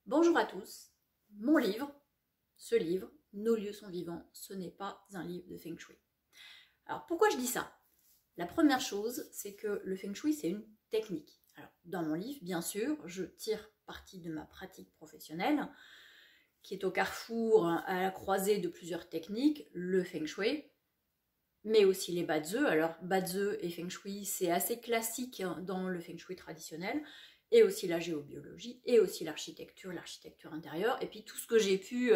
Bonjour à tous, mon livre, ce livre, Nos lieux sont vivants, ce n'est pas un livre de Feng Shui. Alors pourquoi je dis ça? La première chose, c'est que le Feng Shui, c'est une technique. Alors, dans mon livre, bien sûr, je tire parti de ma pratique professionnelle, qui est au carrefour, à la croisée de plusieurs techniques, le Feng Shui, mais aussi les Bazi. Alors, Bazi et Feng Shui, c'est assez classique dans le Feng Shui traditionnel, et aussi la géobiologie, et aussi l'architecture intérieure, et puis tout ce que j'ai pu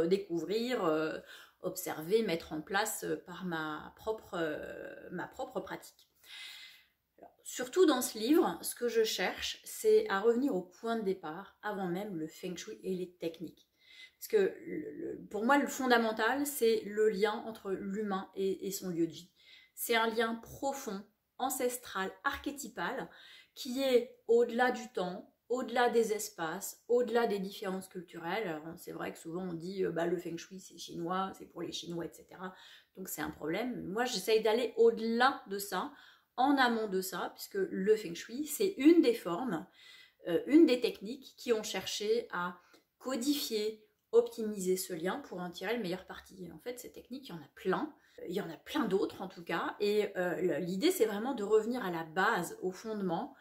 découvrir, observer, mettre en place par ma propre pratique. Alors, surtout dans ce livre, ce que je cherche, c'est à revenir au point de départ, avant même le Feng Shui et les techniques. Parce que pour moi, le fondamental, c'est le lien entre l'humain et son lieu de vie. C'est un lien profond, ancestral, archétypal, qui est au-delà du temps, au-delà des espaces, au-delà des différences culturelles. C'est vrai que souvent on dit le Feng Shui c'est chinois, c'est pour les Chinois, etc. Donc c'est un problème. Moi j'essaye d'aller au-delà de ça, en amont de ça, puisque le Feng Shui c'est une des formes, une des techniques qui ont cherché à codifier, optimiser ce lien pour en tirer le meilleur parti. Et en fait, ces techniques, il y en a plein. Il y en a plein d'autres en tout cas, et l'idée c'est vraiment de revenir à la base, au fondement,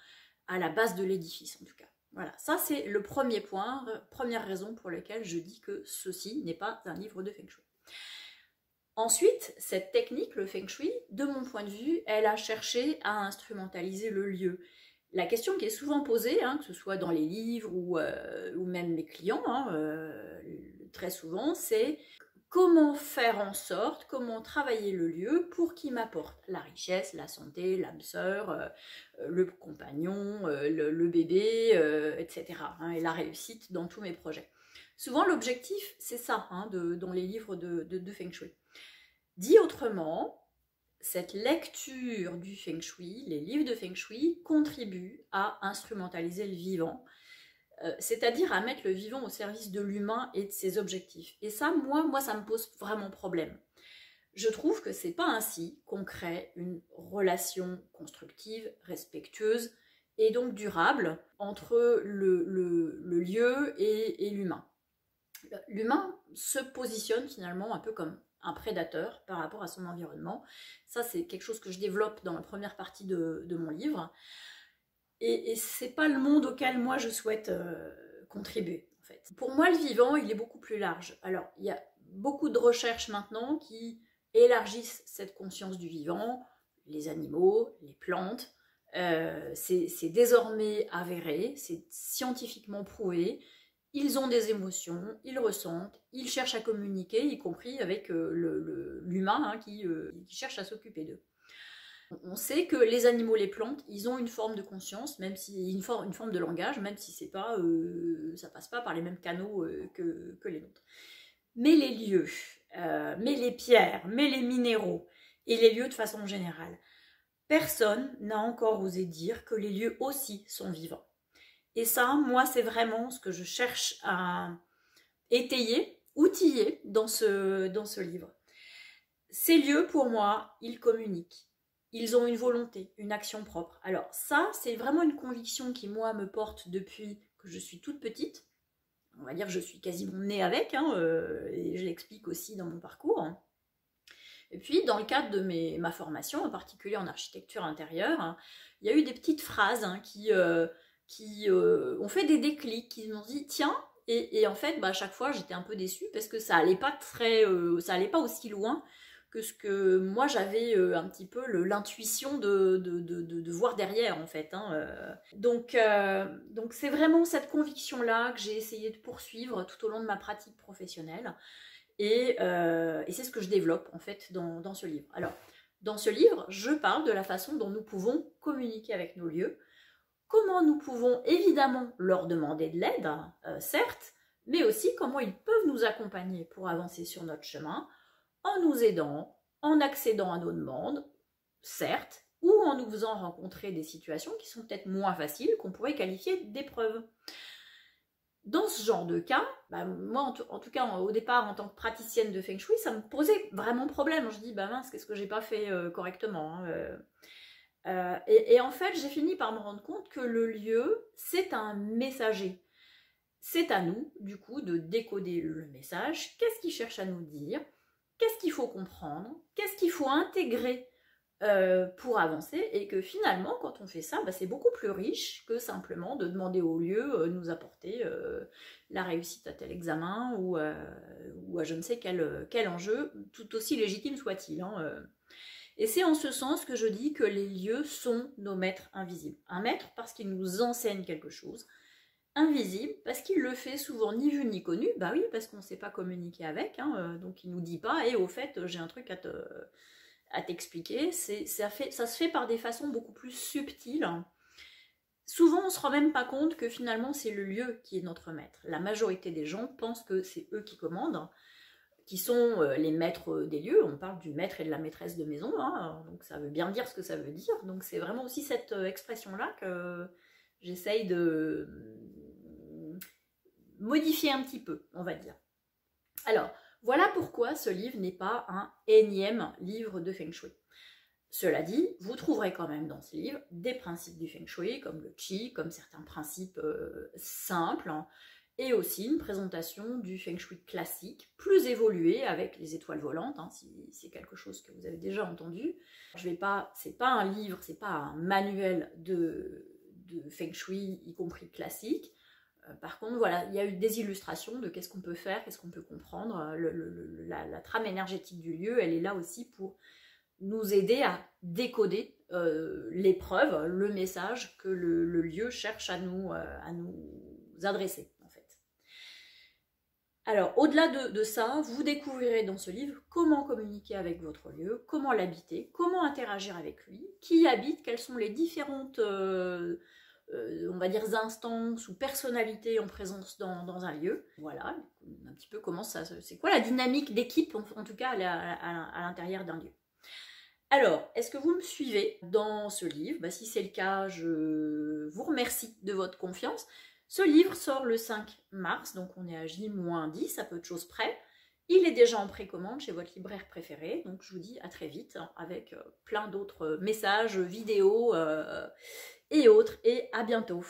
à la base de l'édifice en tout cas. Voilà, ça c'est le premier point, première raison pour laquelle je dis que ceci n'est pas un livre de Feng Shui. Ensuite, cette technique, le Feng Shui, de mon point de vue, elle a cherché à instrumentaliser le lieu. La question qui est souvent posée, que ce soit dans les livres ou même mes clients, très souvent, c'est comment faire en sorte, comment travailler le lieu pour qu'il m'apporte la richesse, la santé, l'âme sœur, le compagnon, le bébé, etc. Et la réussite dans tous mes projets. Souvent, l'objectif, c'est ça, dans les livres de Feng Shui. Dit autrement, cette lecture du Feng Shui, les livres de Feng Shui, contribuent à instrumentaliser le vivant, c'est-à-dire à mettre le vivant au service de l'humain et de ses objectifs. Et ça, moi, ça me pose vraiment problème. Je trouve que c'est pas ainsi qu'on crée une relation constructive, respectueuse et donc durable entre le lieu et l'humain. L'humain se positionne finalement un peu comme un prédateur par rapport à son environnement. Ça, c'est quelque chose que je développe dans la première partie de mon livre. Et c'est pas le monde auquel moi je souhaite contribuer, en fait. Pour moi, le vivant, il est beaucoup plus large. Alors, il y a beaucoup de recherches maintenant qui élargissent cette conscience du vivant, les animaux, les plantes. C'est désormais avéré, c'est scientifiquement prouvé. Ils ont des émotions, ils ressentent, ils cherchent à communiquer, y compris avec l'humain qui cherche à s'occuper d'eux. On sait que les animaux, les plantes, ils ont une forme de conscience, même si une forme de langage, même si c'est pas, ça passe pas par les mêmes canaux que les nôtres. Mais les lieux, mais les pierres, mais les minéraux et les lieux de façon générale, personne n'a encore osé dire que les lieux aussi sont vivants. Et ça, moi, c'est vraiment ce que je cherche à étayer, outiller dans ce livre. Ces lieux, pour moi, ils communiquent. Ils ont une volonté, une action propre. Alors ça, c'est vraiment une conviction qui, moi, me porte depuis que je suis toute petite. On va dire que je suis quasiment née avec, et je l'explique aussi dans mon parcours. Et puis, dans le cadre de ma formation, en particulier en architecture intérieure, il y a eu des petites phrases qui ont fait des déclics, qui m'ont dit, tiens, et en fait, à chaque fois, j'étais un peu déçue parce que ça allait pas aussi loin que ce que moi j'avais un petit peu l'intuition de voir derrière en fait. Donc c'est vraiment cette conviction-là que j'ai essayé de poursuivre tout au long de ma pratique professionnelle et c'est ce que je développe en fait dans ce livre. Alors, dans ce livre, je parle de la façon dont nous pouvons communiquer avec nos lieux, comment nous pouvons évidemment leur demander de l'aide, certes, mais aussi comment ils peuvent nous accompagner pour avancer sur notre chemin, en nous aidant, en accédant à nos demandes, certes, ou en nous faisant rencontrer des situations qui sont peut-être moins faciles, qu'on pourrait qualifier d'épreuves. Dans ce genre de cas, moi en tout cas au départ en tant que praticienne de Feng Shui, ça me posait vraiment problème. Je dis mince, qu'est-ce que j'ai pas fait correctement et en fait j'ai fini par me rendre compte que le lieu c'est un messager. c'est à nous, du coup, de décoder le message. Qu'est-ce qu'il cherche à nous dire? Qu'est-ce qu'il faut comprendre? Qu'est-ce qu'il faut intégrer pour avancer? Et que finalement, quand on fait ça, bah, c'est beaucoup plus riche que simplement de demander au lieu nous apporter la réussite à tel examen ou à je ne sais quel enjeu, tout aussi légitime soit-il. Hein. Et c'est en ce sens que je dis que les lieux sont nos maîtres invisibles. Un maître parce qu'il nous enseigne quelque chose, invisible parce qu'il le fait souvent ni vu ni connu, bah oui, parce qu'on ne sait pas communiquer avec, hein, donc il nous dit pas, et au fait, j'ai un truc à t'expliquer, ça se fait par des façons beaucoup plus subtiles. Souvent, on ne se rend même pas compte que finalement, c'est le lieu qui est notre maître. La majorité des gens pensent que c'est eux qui commandent, qui sont les maîtres des lieux. On parle du maître et de la maîtresse de maison, hein, donc ça veut bien dire ce que ça veut dire. Donc c'est vraiment aussi cette expression-là que j'essaye de modifier un petit peu, on va dire. Alors, voilà pourquoi ce livre n'est pas un énième livre de Feng Shui. Cela dit, vous trouverez quand même dans ce livre des principes du Feng Shui, comme le Qi, comme certains principes simples, hein, et aussi une présentation du Feng Shui classique, plus évolué avec les étoiles volantes, hein, si c'est quelque chose que vous avez déjà entendu. C'est pas un livre, c'est pas un manuel de Feng Shui, y compris classique. Par contre, voilà, il y a eu des illustrations de qu'est-ce qu'on peut faire, qu'est-ce qu'on peut comprendre. La trame énergétique du lieu, elle est là aussi pour nous aider à décoder l'épreuve, le message que le lieu cherche à nous adresser, en fait. Alors, au-delà de ça, vous découvrirez dans ce livre comment communiquer avec votre lieu, comment l'habiter, comment interagir avec lui, qui y habite, quelles sont les différentes on va dire instances ou personnalités en présence dans un lieu. Voilà, un petit peu comment ça, c'est quoi la dynamique d'équipe, en tout cas à l'intérieur d'un lieu. Alors, est-ce que vous me suivez dans ce livre? Bah, si c'est le cas, je vous remercie de votre confiance. Ce livre sort le 5 mars, donc on est à J-10, à peu de choses près. Il est déjà en précommande chez votre libraire préféré, donc je vous dis à très vite, hein, avec plein d'autres messages, vidéos et autres, et à bientôt.